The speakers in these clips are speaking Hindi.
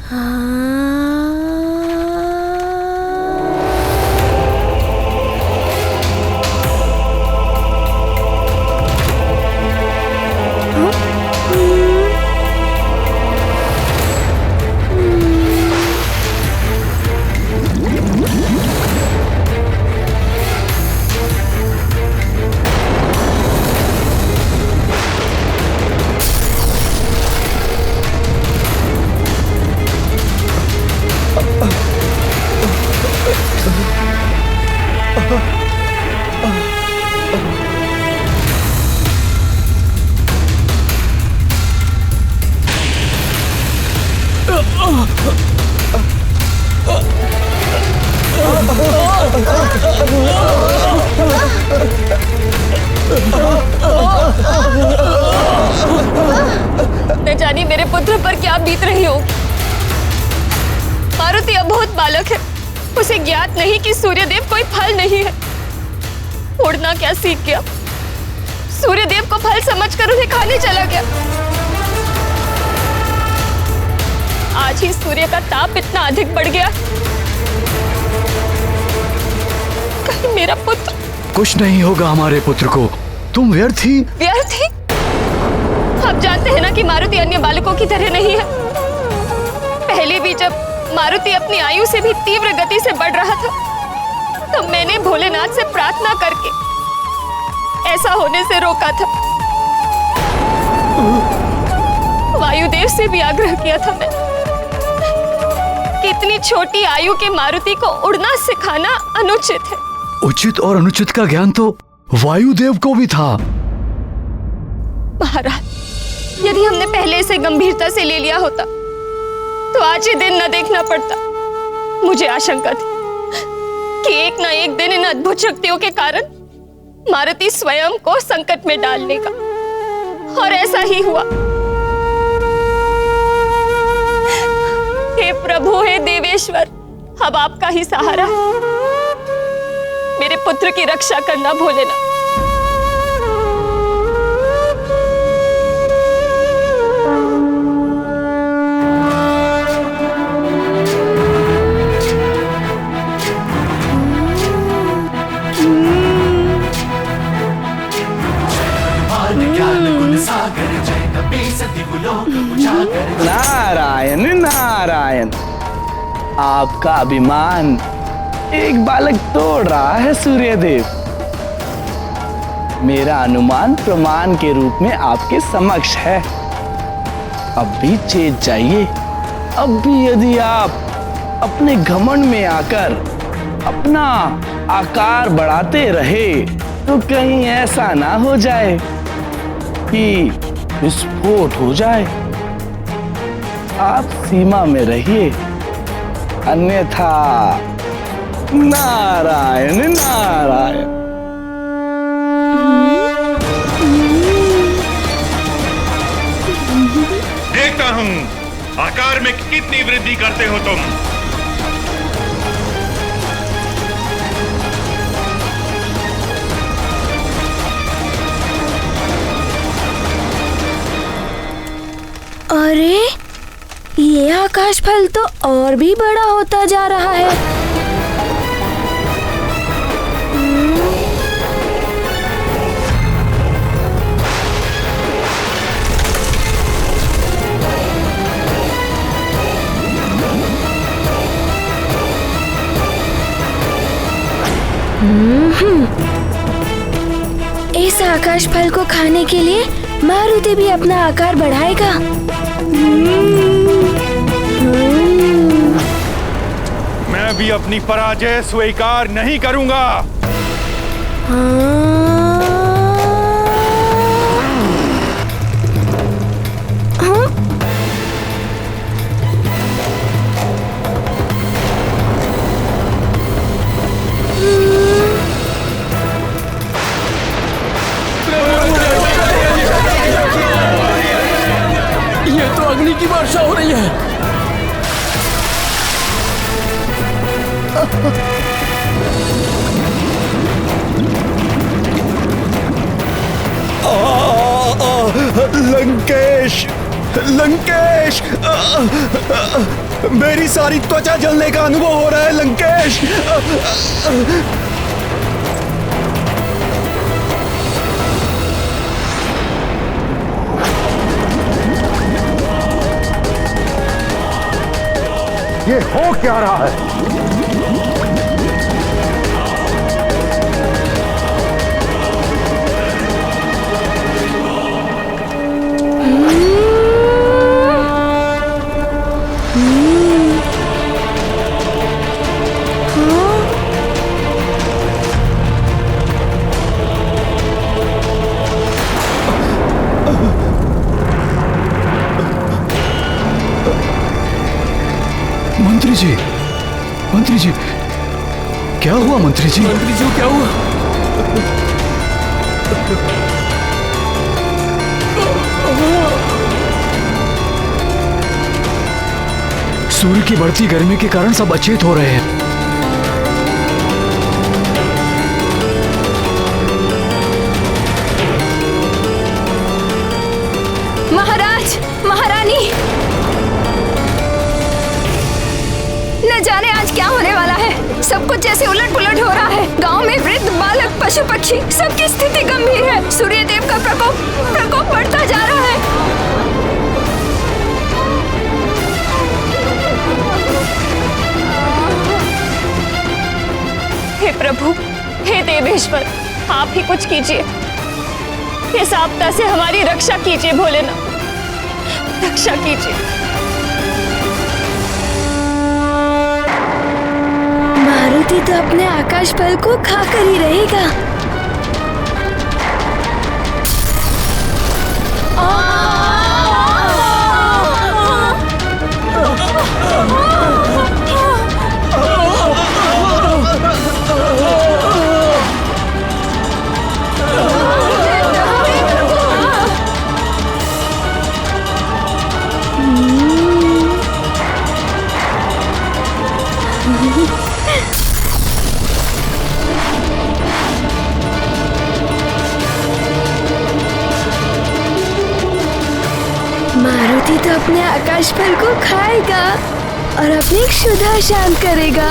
न जाने मेरे पुत्र पर क्या बीत रही हो। मारुति अबोध बालक है, उसे ज्ञात नहीं कि सूर्यदेव कोई फल नहीं है। उड़ना क्या सीख गया, सूर्यदेव को फल समझकर उन्हें खाने चला गया। आज ही सूर्य का ताप इतना अधिक बढ़ गया, कहीं मेरा पुत्र। कुछ नहीं होगा हमारे पुत्र को, तुम व्यर्थ ही। व्यर्थ ही? आप जानते हैं ना कि मारुति अन्य बालकों की तरह नहीं है। पहले भी जब मारुति अपनी आयु से भी तीव्र गति से बढ़ रहा था, तो मैंने भोलेनाथ से प्रार्थना करके ऐसा होने से रोका था। वायुदेव से भी आग्रह किया था मैं कि इतनी छोटी आयु के मारुति को उड़ना सिखाना अनुचित है। उचित और अनुचित का ज्ञान तो वायुदेव को भी था। महाराज, यदि हमने पहले इसे गंभीरता से ले लिया होता तो आज ये दिन न देखना पड़ता। मुझे आशंका थी कि एक ना एक दिन इन अद्भुत शक्तियों के कारण मारुति स्वयं को संकट में डाल लेगा, और ऐसा ही हुआ। हे प्रभु, हे देवेश्वर, अब आपका ही सहारा है। मेरे पुत्र की रक्षा करना भोलेनाथ। नारायण नारायण, आपका अभिमान एक बालक तोड़ रहा है सूर्यदेव। मेरा अनुमान प्रमाण के रूप में आपके समक्ष है। अब भी चेत जाइए। अब भी यदि आप अपने घमंड में आकर अपना आकार बढ़ाते रहे तो कहीं ऐसा ना हो जाए कि विस्फोट हो जाए। आप सीमा में रहिए, अन्यथा नारायण नारायण। देखता हूं आकार में कितनी वृद्धि करते हो तुम। अरे, ये आकाश फल तो और भी बड़ा होता जा रहा है। इस आकाश फल को खाने के लिए मारुति भी अपना आकार बढ़ाएगा। मैं भी अपनी पराजय स्वीकार नहीं करूंगा। ये तो अग्नि की वर्षा हो रही है। लंकेश, लंकेश, मेरी सारी त्वचा जलने का अनुभव हो रहा है लंकेश। ये हो क्या रहा है? मंत्री जी, क्या हुआ मंत्री जी? मंत्री जी क्या हुआ? सूर्य की बढ़ती गर्मी के कारण सब अचेत हो रहे हैं। महाराज, महारानी, न जाने आज क्या होने वाला है। सब कुछ जैसे उलट पुलट हो रहा है। गांव में वृद्ध, बालक, पशु पक्षी सबकी स्थिति गंभीर है। सूर्यदेव का प्रकोप बढ़ता जा रहा है। हे प्रभु, हे देवेश्वर, आप ही कुछ कीजिए। इस आपदा से हमारी रक्षा कीजिए भोलेनाथ, रक्षा कीजिए। मारुति तो अपने आकाश फल को खाकर ही रहेगा। मारुति तो अपने आकाश फल को खाएगा और अपनी क्षुधा शांत करेगा।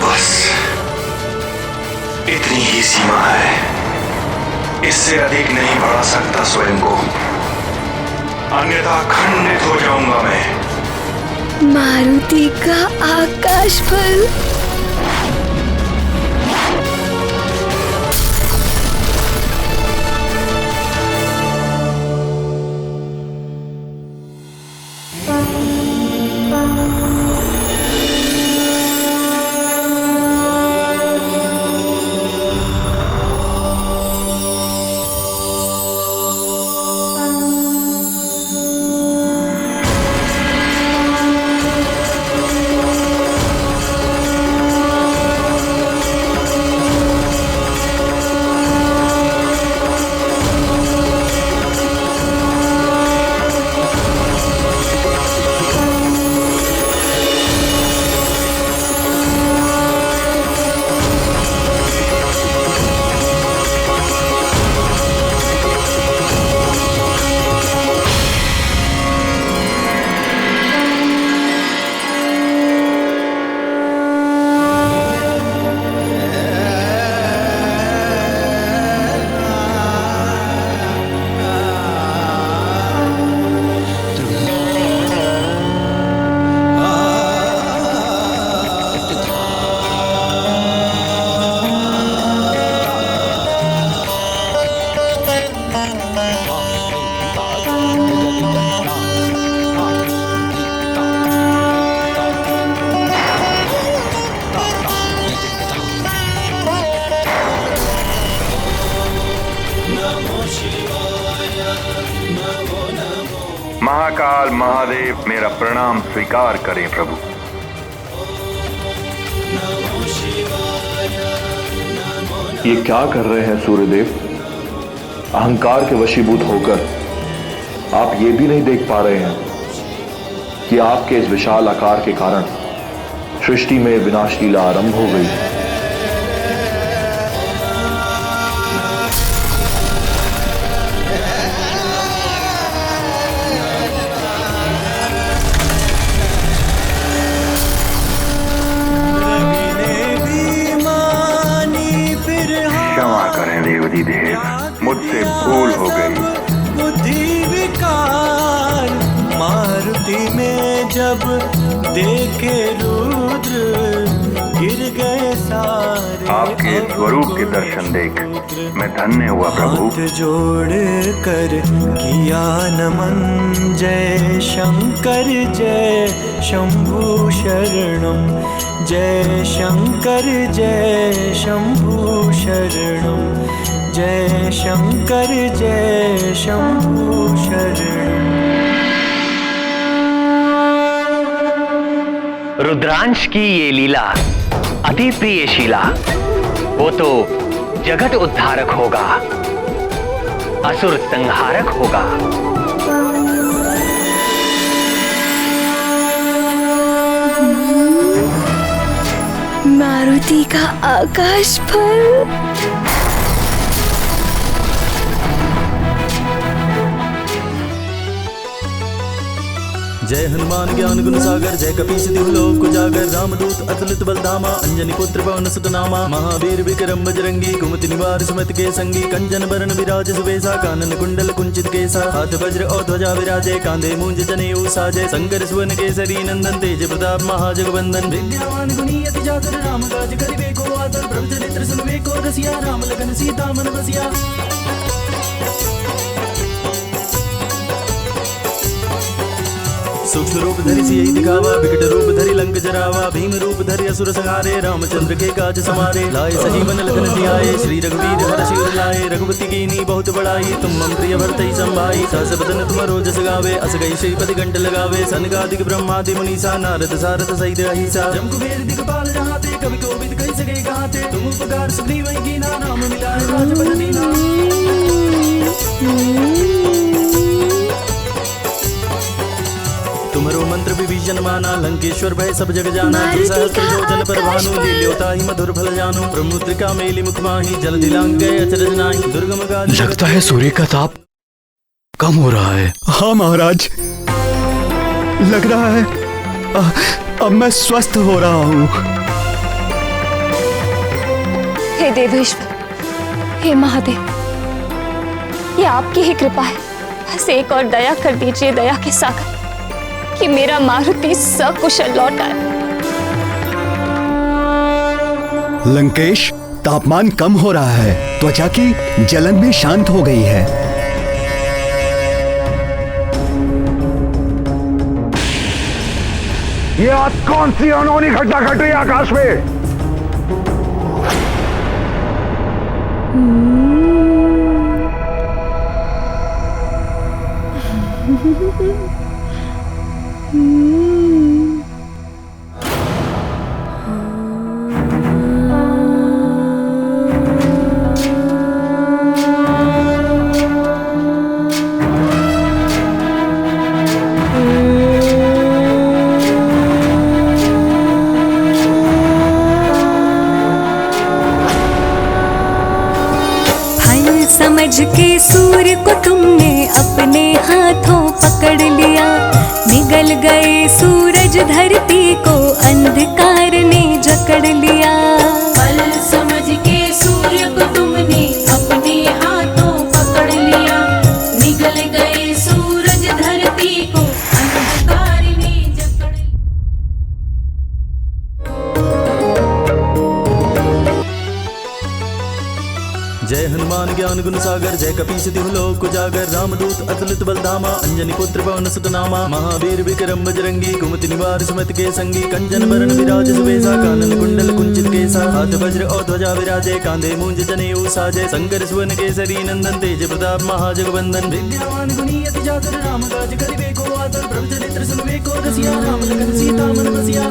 बस इतनी ही सीमा है, इससे अधिक नहीं बढ़ा सकता स्वयं को, अन्यथा खंडित हो जाऊंगा मैं। मारुति का आकाश फल। महाकाल महादेव मेरा प्रणाम स्वीकार करें प्रभु। ये क्या कर रहे हैं सूर्यदेव? अहंकार के वशीभूत होकर आप ये भी नहीं देख पा रहे हैं कि आपके इस विशाल आकार के कारण सृष्टि में विनाश लीला आरंभ हो गई है। क्षमा करें देवती देव, मुझसे भूल हो गई। बुद्धि विकार मारुति में जब देखे रुद्र गिर गए सारे। आपके स्वरूप के दर्शन देख मैं धन्य हुआ प्रभु। हाथ जोड़ कर किया नमन, जय शंकर जय शंभु शरणम, जय शंकर जय शंभु शरणम, जय शंकर जय शंभु शरणम। रुद्रांश की ये लीला अति प्रियशीला, वो तो जगत उद्धारक होगा, असुर संहारक होगा। मारुति का आकाश फल। जय हनुमान ज्ञान गुण सागर, जय कपीस तिहु लोक उजागर, रामदूत अतुलित बलधामा, अंजनी पुत्र पवन सुत नामा, महावीर विक्रम बजरंगी, कुमति निवार सुमति के संगी, कंचन बरन विराज सुबेसा, कानन कुंडल कुंचित केसा, हाथ वज्र और ध्वजा विराजे, कांधे मूंज जनेऊ साजे, शंकर सुवन केसरी नंदन, तेज प्रताप महाजगवंदन, विद्यावान गुणी अति जातर, राम काज करिबे को आतर, प्रभु चरित्र सुनबे को रसिया, राम लगन सीता मन बसिया। सूक्ष्म रूप धरि सियहि दिखावा, विकट रूप धरि लंक जरावा, भीम रूप धरि असुर संहारे, रामचंद्र के काज समारे, लाए सजीवन लखन जियाए, श्री रघुवीर हर्षि उर लाए, रघुपति कीनी बहुत बड़ाई, तुम मम प्रिय भरतहि संभाई, सहस बदन तुमरो जस गावे, अस गई श्रीपति कंठ लगावे, सनकादिक ब्रह्मादि मुनीसा, नारद सारद सहित अहिसा, जम कुबेर दिगपाल जहाते, कवि कोविद कहि सके गाते, तुम उपकार सुग्रीव कीना, नाम मिलाए राजपद दीना। तुमरो मंत्र विभीषण माना, लंकेश्वर भय सब जग जाना, जन पर भानु लील्योता ही मधुर फल जानु, प्रमुद्रिका मेली मुख माही, जल दिलांग गए अचरज नाही, दुर्गम गाज। लगता है सूर्य का ताप कम हो रहा है। हाँ महाराज, लग रहा है अब मैं स्वस्थ हो रहा हूँ। हे देवेश्वर, हे महादेव, ये आपकी ही कृपा है। बस एक और दया कर दीजिए दया के सागर, कि मेरा मारुति सकुशल लौट आए। लंकेश, तापमान कम हो रहा है, त्वचा की जलन भी शांत हो गई है। ये आज कौन सी अनहोनी घटना घट रही है आकाश में? समझ के सूर्य को तुमने अपने हाथों पकड़ लिया, निगल गए सूरज धरती को अंधकार ने जकड़ लिया। फल समझ के सूर्य को तुमने अपने हाथों पकड़ लिया, निगल गए सूरज धरती को अंधकार ने जकड़ लिया। जय हनुमान ज्ञान गुण सागर, जय कपीस तिहु लोक उजागर, रामदूत अतुलित बलधामा, अंजनी पुत्र पवन सुत नामा, महावीर विक्रम बजरंगी, कुमति निवार सुमति के संगी, कंचन बरन विराज सुबेसा, कानन कुंडल कुंचित केसा, हाथ वज्र और ध्वजा विराजे, कांधे मूंज जनेऊ साजे, शंकर सुवन केसरी नंदन, तेज प्रताप महाजगवंदन, विद्यावान गुणी अति जातर, राम काज करिबे को आतर, प्रभु चरित्र सुनबे को रसिया, राम लगन सीता मन बसिया।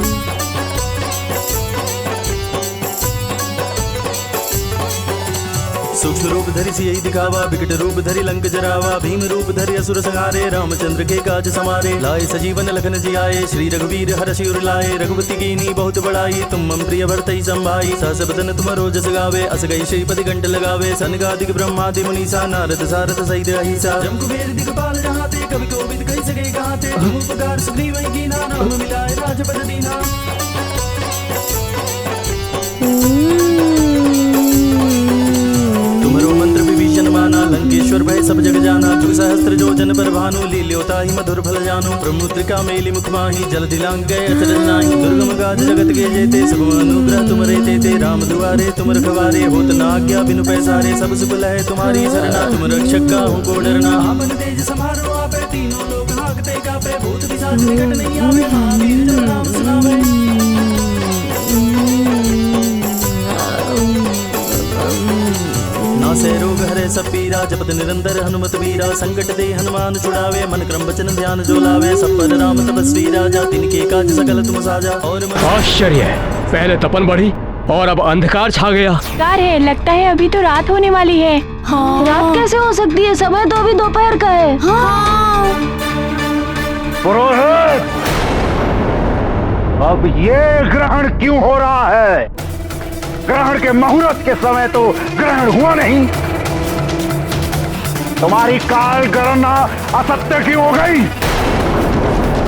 सूक्ष्म रूप धरि सियहि दिखावा, विकट रूप धरि लंक जरावा, भीम रूप धरि असुर संहारे, रामचंद्र के काज समारे, लाए सजीवन लखन जियाए, श्री रघुवीर हर्षि उर लाए, रघुपति कीनी बहुत बड़ाई, तुम मम प्रिय भरतहि संभाई, सहस बदन तुम जस गावे, अस गई श्रीपति कंठ लगावे, सनकादिक ब्रह्मादि मुनीसा, नारद सारथ सहित अहिसा, जम कुबेर दिगपाल जहाते, कवि कोविद कहि सके गाते, तुम उपकार सुग्रीव कीना, नाम मिलाए राजपद दीना। तुमरो मंत्र विभीषण माना, लंकेश्वर भय सब जग जाना, जुग सहस्त्र जो जन पर भानु, लील्योता ही मधुर फल जानु, ब्रह्मुद्रिका मेली मुख माही, जल दिलांग गए अचरज नाही, दुर्गम काज जगत के जेते, सब अनुग्रह तुम रे ते, राम दुआरे तुम रखवारे, होत न आज्ञा बिनु पैसारे, सब सुख लहे तुम्हारी सरना, तुम रक्षक काहू को डरना, आपन तेज समारो आपे, तीनों लोग भागते कापे, भूत पिशाच निकट नहीं आवे, महावीर जब नाम सुनावे। नासे रोग हरे सब पीरा, जपत निरंतर हनुमत वीरा, संकट दे हनुमान छुड़ावे, मन क्रम वचन ध्यान जो लावे, सब पर राम तपस्वी राजा, तिनके काज सकल तुम साजा। और आश्चर्य है, पहले तपन बढ़ी और अब अंधकार छा गया। कार है, लगता है अभी तो रात होने वाली है। हाँ। रात कैसे हो सकती है, समय तो अभी दोपहर का है। हाँ। पुरोहित, अब ये ग्रहण क्यों हो रहा है? ग्रहण के मुहूर्त के समय तो ग्रहण हुआ नहीं। तुम्हारी काल गणना असत्य क्यों हो गई?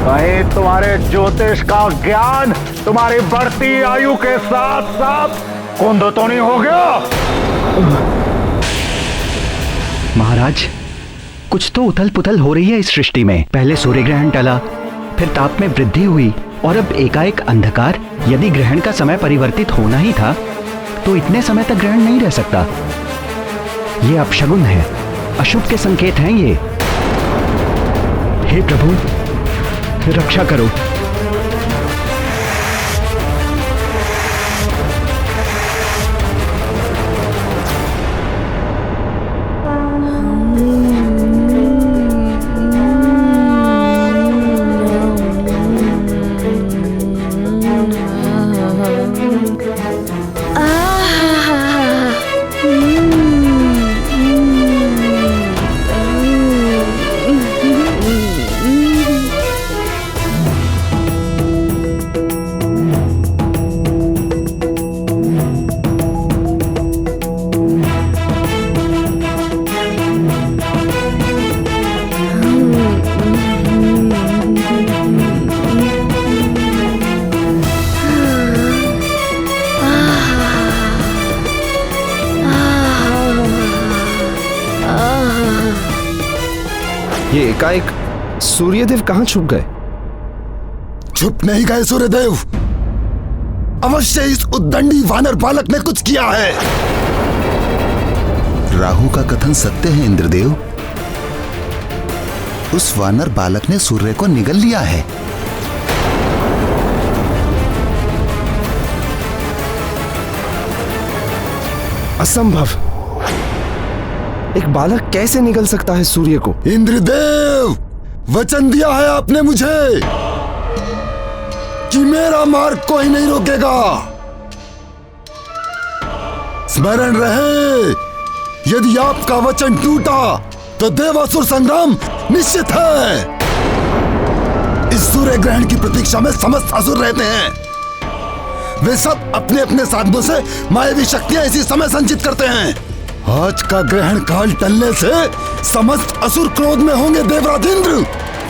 कहीं तुम्हारे ज्योतिष का ज्ञान तुम्हारी बढ़ती आयु के साथ साथ कुंद तो नहीं हो गया? महाराज, कुछ तो उथल पुथल हो रही है इस सृष्टि में। पहले सूर्य ग्रहण टला, फिर ताप में वृद्धि हुई और अब एकाएक अंधकार। यदि ग्रहण का समय परिवर्तित होना ही था तो इतने समय तक ग्रहण नहीं रह सकता। ये अपशगुन है, अशुभ के संकेत हैं ये। हे प्रभु, रक्षा करो। ये एकाएक सूर्यदेव कहां छुप गए? छुप नहीं गए सूर्यदेव, अवश्य इस उद्दंडी वानर बालक ने कुछ किया है। राहु का कथन सत्य है इंद्रदेव। उस वानर बालक ने सूर्य को निगल लिया है। असंभव, एक बालक कैसे निगल सकता है सूर्य को? इंद्रदेव, वचन दिया है आपने मुझे कि मेरा मार्ग कोई नहीं रोकेगा। स्मरण रहे, यदि आपका वचन टूटा तो देवासुर संग्राम निश्चित है। इस सूर्य ग्रहण की प्रतीक्षा में समस्त असुर रहते हैं। वे सब अपने अपने साधनों से मायावी शक्तियां इसी समय संचित करते हैं। आज का ग्रहण काल टलने से समस्त असुर क्रोध में होंगे। देवराज इंद्र,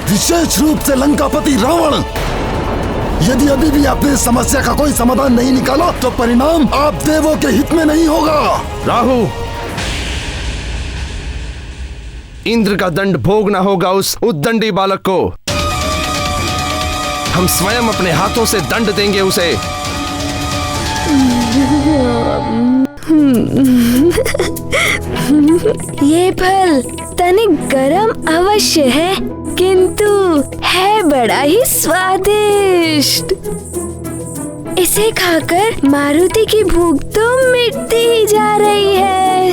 विशेष रूप से लंकापति रावण, यदि अभी भी आपने इस समस्या का कोई समाधान नहीं निकाला तो परिणाम आप देवों के हित में नहीं होगा। राहु, इंद्र का दंड भोगना होगा उस उद्दंडी बालक को। हम स्वयं अपने हाथों से दंड देंगे उसे। ये फल तनिक गरम अवश्य है, किंतु है बड़ा ही स्वादिष्ट। इसे खाकर मारुति की भूख तो मिटती ही जा रही है।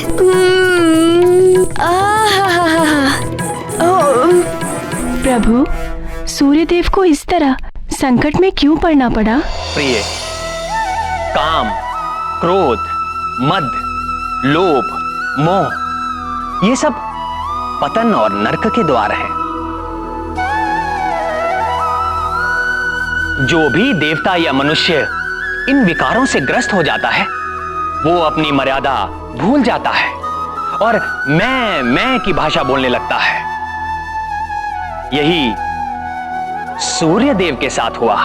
प्रभु, सूर्यदेव को इस तरह संकट में क्यों पड़ना पड़ा? प्रिय, काम, क्रोध, मद, लोभ, मोह, ये सब पतन और नरक के द्वार हैं। जो भी देवता या मनुष्य इन विकारों से ग्रस्त हो जाता है वो अपनी मर्यादा भूल जाता है और मैं की भाषा बोलने लगता है। यही सूर्य देव के साथ हुआ।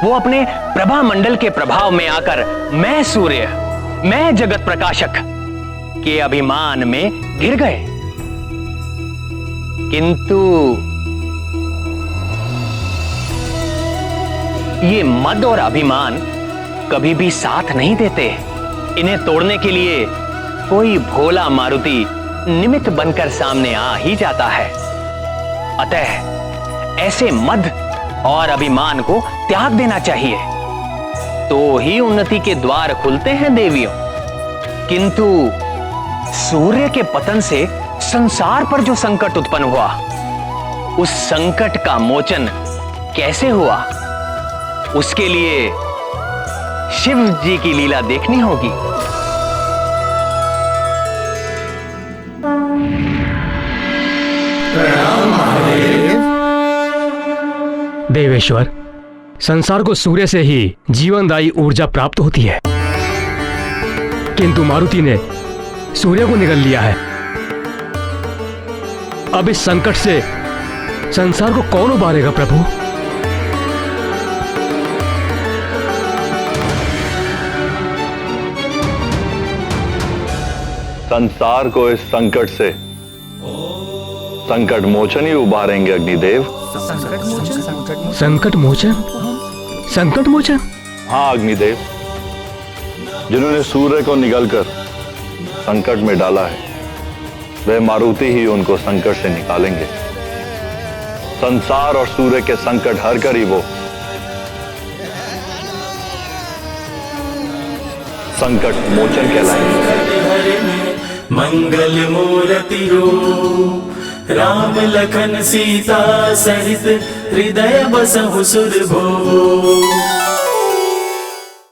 वो अपने प्रभा मंडल के प्रभाव में आकर मैं सूर्य, मैं जगत प्रकाशक के अभिमान में गिर गए। किंतु ये मद और अभिमान कभी भी साथ नहीं देते। इन्हें तोड़ने के लिए कोई भोला मारुति निमित्त बनकर सामने आ ही जाता है। अतः ऐसे मद और अभिमान को त्याग देना चाहिए, तो ही उन्नति के द्वार खुलते हैं देवियों। किंतु सूर्य के पतन से संसार पर जो संकट उत्पन्न हुआ, उस संकट का मोचन कैसे हुआ, उसके लिए शिव जी की लीला देखनी होगी। देवेश्वर, संसार को सूर्य से ही जीवनदायी ऊर्जा प्राप्त होती है, किंतु मारुति ने सूर्य को निगल लिया है। अब इस संकट से संसार को कौन उबारेगा प्रभु? संसार को इस संकट से संकट मोचन ही उबारेंगे अग्निदेव। संकट मोचन? संकट मोचन? हाँ अग्निदेव, जिन्होंने सूर्य को निगलकर संकट में डाला है वह मारुति ही उनको संकट से निकालेंगे। संसार और सूर्य के संकट हर कर ही वो संकट मोचन कहलाएंगे। मंगल मूर्ति रूप राम लखन सीता सहित हृदय बसहु सुरभो।